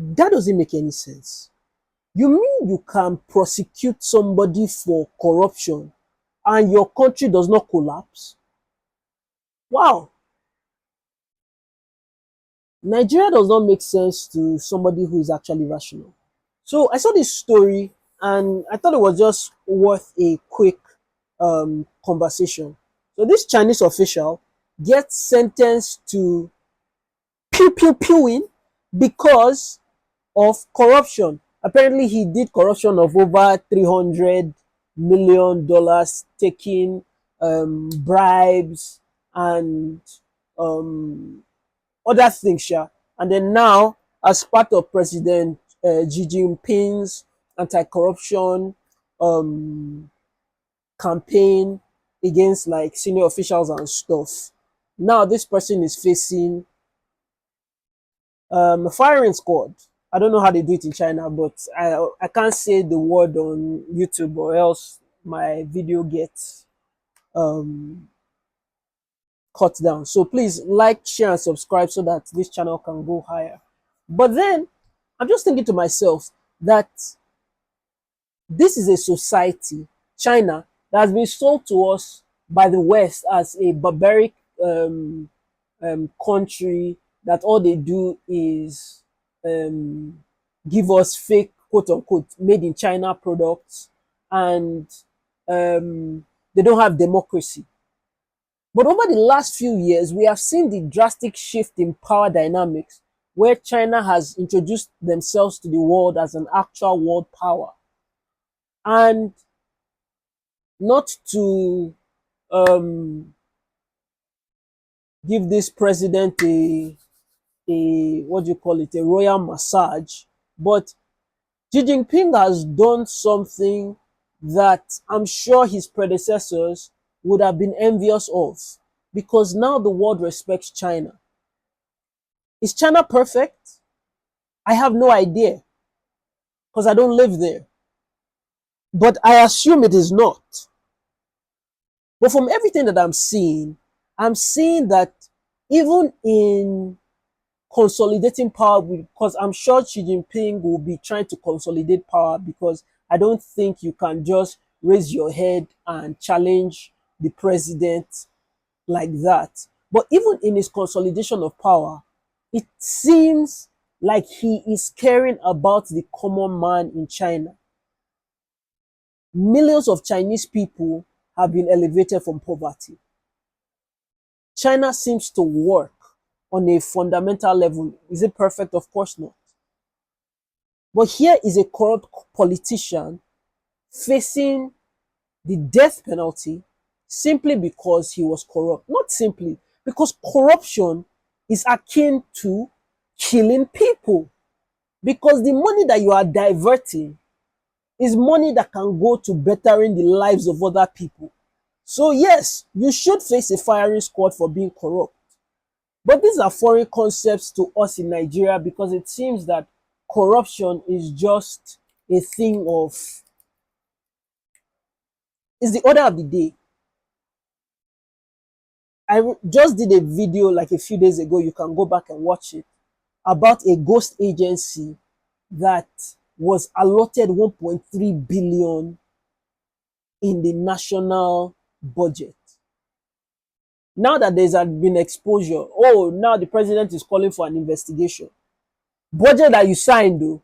That doesn't make any sense. You mean you can prosecute somebody for corruption and your country does not collapse? Wow. Nigeria does not make sense to somebody who is actually rational. So I saw this story and I thought it was just worth a quick conversation. So this Chinese official gets sentenced to pew pew pewing because of corruption. Apparently, he did corruption of over $300 million, taking bribes and um, other things. Sha. And then now, as part of President Xi Jinping's anti-corruption um, campaign against like senior officials and stuff, now this person is facing a firing squad. I don't know how they do it in China, but I can't say the word on YouTube or else my video gets um, cut down. So please like, share, and subscribe so that this channel can go higher. But then I'm just thinking to myself that this is a society, China, that has been sold to us by the West as a barbaric country that all they do is um, give us fake quote unquote made in China products and they don't have democracy. But over the last few years, we have seen the drastic shift in power dynamics where China has introduced themselves to the world as an actual world power. And not to um, give this president a what do you call it, a royal massage, but Xi Jinping has done something that I'm sure his predecessors would have been envious of, because now the world respects China. Is China perfect? I have no idea because I don't live there, but I assume it is not. But from everything that I'm seeing that even in consolidating power, because I'm sure Xi Jinping will be trying to consolidate power, because I don't think you can just raise your head and challenge the president like that. But even in his consolidation of power, it seems like he is caring about the common man in China. Millions of Chinese people have been elevated from poverty. China seems to work on a fundamental level. Is it perfect? Of course not. But here is a corrupt politician facing the death penalty simply because he was corrupt. Not simply, because corruption is akin to killing people. Because the money that you are diverting is money that can go to bettering the lives of other people. So yes, you should face a firing squad for being corrupt. But these are foreign concepts to us in Nigeria, because it seems that corruption is just a thing of, it's the order of the day. I just did a video like a few days ago, you can go back and watch it, about a ghost agency that was allotted 1.3 billion in the national budget. Now that there's been exposure, oh, now the president is calling for an investigation. Budget that you signed, though,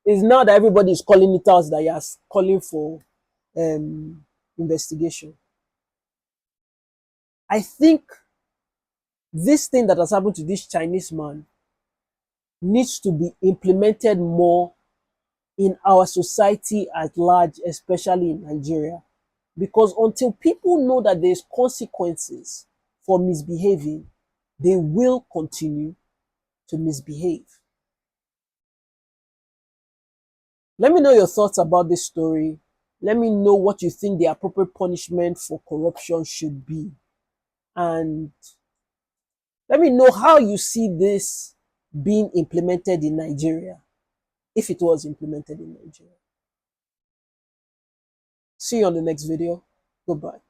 is now that everybody is calling it out that you're calling for investigation. I think this thing that has happened to this Chinese man needs to be implemented more in our society at large, especially in Nigeria. Because until people know that there's consequences for misbehaving, they will continue to misbehave. Let me know your thoughts about this story. Let me know what you think the appropriate punishment for corruption should be. And let me know how you see this being implemented in Nigeria, if it was implemented in Nigeria. See you on the next video. Goodbye.